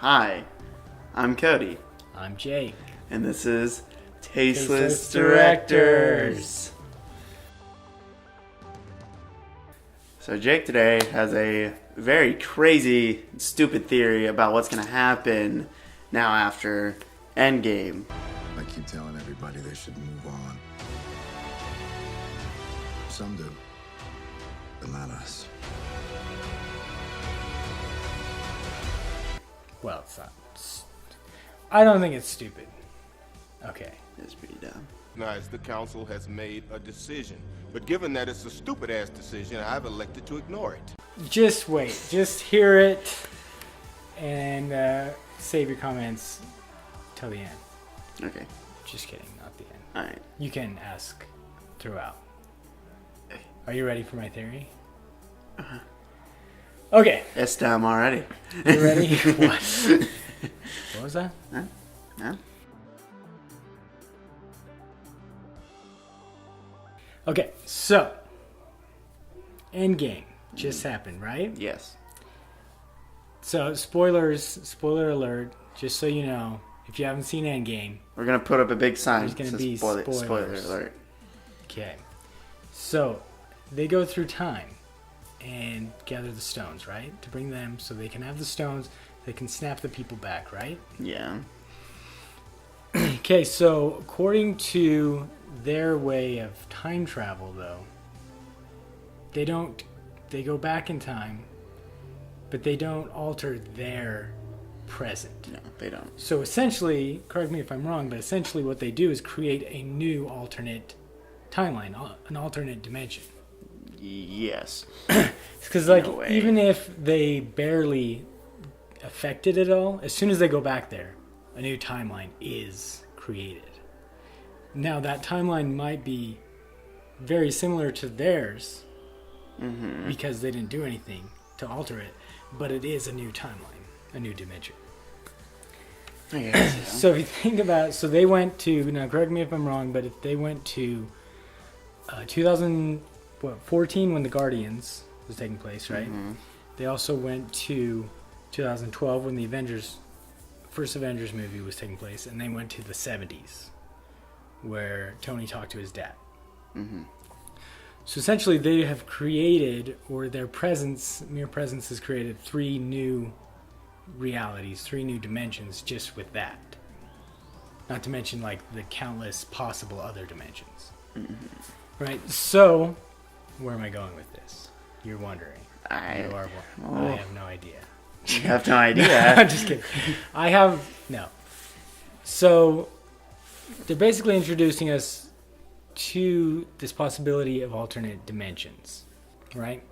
Hi, I'm Kody. I'm Jake. And this is Tasteless Directors. So Jake today has a very crazy, stupid theory about what's going to happen now after Endgame. I keep telling everybody they should move on. Some do, but not us. Well, it's not. I don't think it's stupid. Okay. It's pretty dumb. Recognize the council has made a decision, but given that it's a stupid-ass decision, I've elected to ignore it. Just wait. Just hear it and save your comments till the end. Okay. Just kidding, not the end. Alright. You can ask throughout. Are you ready for my theory? Uh-huh. Okay. It's dumb already. You ready? What? What was that? Huh? Huh? Okay, so Endgame just happened, right? Yes. So spoiler alert, just so you know, if you haven't seen Endgame, We're going to put up a big sign there's going to that says be spoiler spoilers. alert. Okay. So they go through time and gather the stones, right? To bring them so they can have the stones, they can snap the people back, right? Yeah. Okay, so according to their way of time travel, though, they go back in time, but they don't alter their present. No, they don't. So essentially, correct me if I'm wrong, but essentially what they do is create a new alternate timeline, an alternate dimension. Yes. Because like No way. even if they barely affected it all, as soon as they go back there, a new timeline is created. Now that timeline might be very similar to theirs because they didn't do anything to alter it, but it is a new timeline, a new dimension. I guess, yeah. So if you think about it, so they went to, now correct me if I'm wrong, but if they went to 2014 when the Guardians was taking place, right? Mm-hmm. They also went to 2012 when the first Avengers movie was taking place, and they went to the 70s where Tony talked to his dad. Mm-hmm. So essentially they have created, or their mere presence has created 3 new realities, 3 new dimensions just with that. Not to mention like the countless possible other dimensions. Mm-hmm. Right, so where am I going with this? You're wondering. You are wondering. I have no idea. You have no idea. I'm just kidding. No. So they're basically introducing us to this possibility of alternate dimensions, right?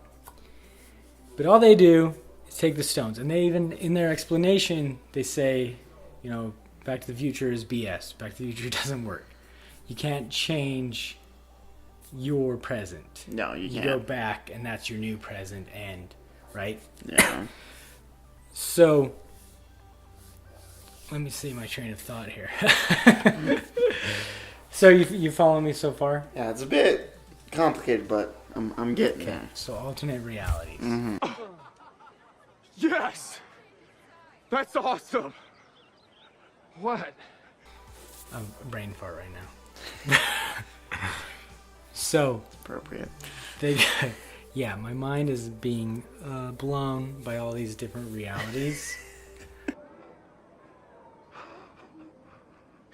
But all they do is take the stones, and they even, in their explanation, they say, Back to the Future is BS. Back to the Future doesn't work. You can't change your present. No, you can't. You go back, and that's your new present, and right? Yeah. So, let me see my train of thought here. So you follow me so far? Yeah, it's a bit complicated, but I'm getting there. So alternate realities. Mm-hmm. Yes! That's awesome! What? I'm brain fart right now. So Appropriate. yeah, my mind is being blown by all these different realities.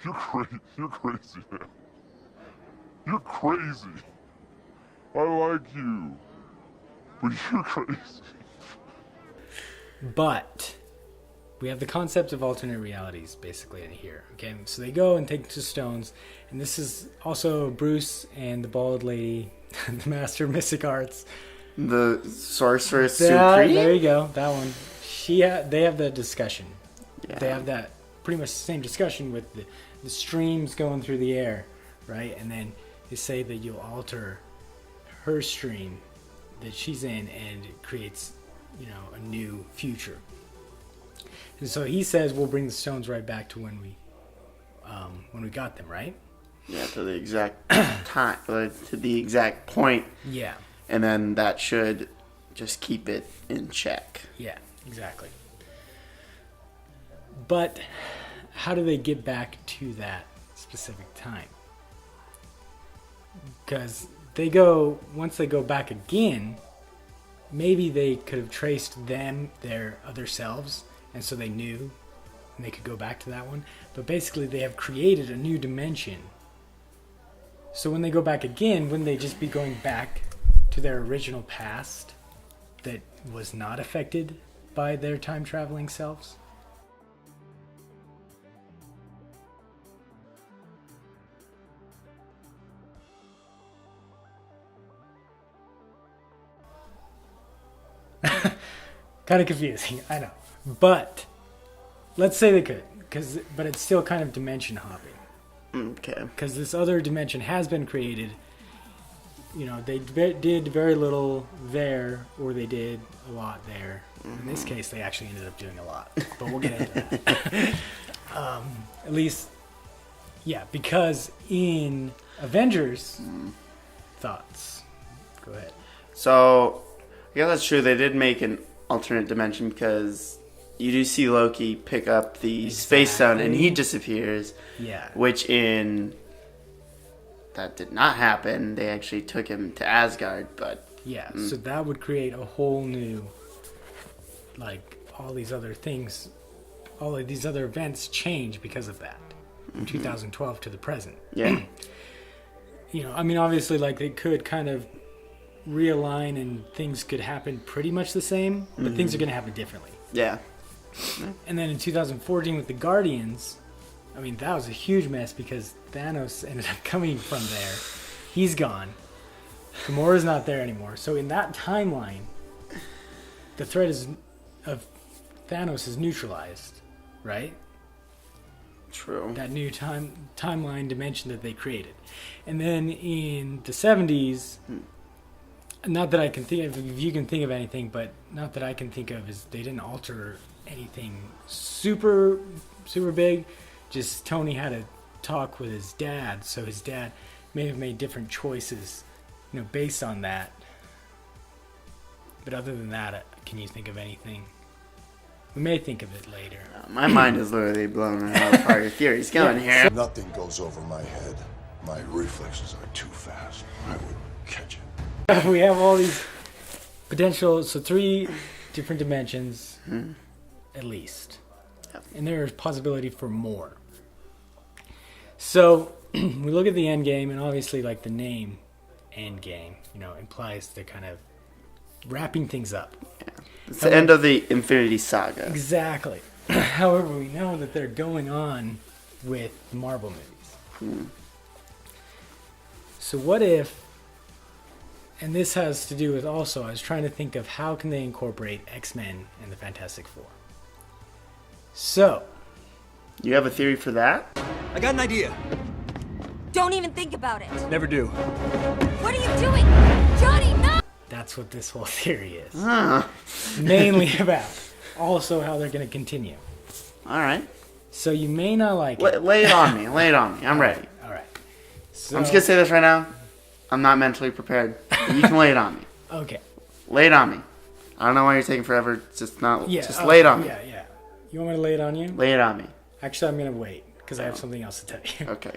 You're crazy, man. You're crazy. I like you. But you're crazy. But we have the concept of alternate realities basically in here. Okay, so they go and take 2 stones, and this is also Bruce and the bald lady, the master of mystic arts. The Sorceress Supreme? There you go, that one. They have that discussion. Yeah. They have that pretty much the same discussion with the streams going through the air, right? And then they say that you'll alter her stream that she's in, and it creates, a new future. And so he says we'll bring the stones right back to when we got them, right? Yeah, to the exact time, to the exact point. Yeah. And then that should just keep it in check. Yeah, exactly. But how do they get back to that specific time? Because once they go back again, maybe they could have traced their other selves, and so they knew, and they could go back to that one. But basically, they have created a new dimension. So when they go back again, wouldn't they just be going back to their original past that was not affected by their time-traveling selves? Kind of confusing, I know. But let's say they could, but it's still kind of dimension hopping. Okay. Because this other dimension has been created. You know, they did very little there, or they did a lot there. In this case, they actually ended up doing a lot. But we'll get into that. At least, yeah, because in Avengers, thoughts. Go ahead. So, yeah, that's true. They did make an alternate dimension because you do see Loki pick up the space stone and he disappears. Yeah. Which that did not happen. They actually took him to Asgard, but... Yeah, so that would create a whole new, all these other things, all of these other events change because of that. From 2012 to the present. Yeah. You know, I mean, obviously, they could kind of realign and things could happen pretty much the same, but things are going to happen differently. Yeah. And then in 2014 with the Guardians, I mean, that was a huge mess because Thanos ended up coming from there. He's gone. Gamora's not there anymore. So in that timeline, the threat of Thanos is neutralized, right? True. That new timeline dimension that they created. And then in the 70s, not that I can think of, if you can think of anything, but not that I can think of, is they didn't alter anything super, super big. Just Tony had a talk with his dad, so his dad may have made different choices, based on that. But other than that, can you think of anything? We may think of it later. My mind is literally blown out of your theories going here. Nothing goes over my head. My reflexes are too fast. I would catch it. We have all these potential, so 3 different dimensions, at least. And there is possibility for more. So, we look at the Endgame, and obviously, the name Endgame, implies they're kind of wrapping things up. Yeah. It's the end of the Infinity Saga. Exactly. However, we know that they're going on with the Marvel movies. So what if, and this has to do with also, I was trying to think of how can they incorporate X-Men and the Fantastic Four. So. You have a theory for that? I got an idea. Don't even think about it. Never do. What are you doing? Johnny, no! That's what this whole theory is. Ah. Mainly about. Also how they're going to continue. All right. So you may not like it. Lay it on me. Lay it on me. I'm ready. All right. So, I'm just going to say this right now. I'm not mentally prepared. You can lay it on me. Okay. Lay it on me. I don't know why you're taking forever. Just lay it on me. Yeah. You want me to lay it on you? Lay it on me. Actually, I'm going to wait because I have something else to tell you. Okay.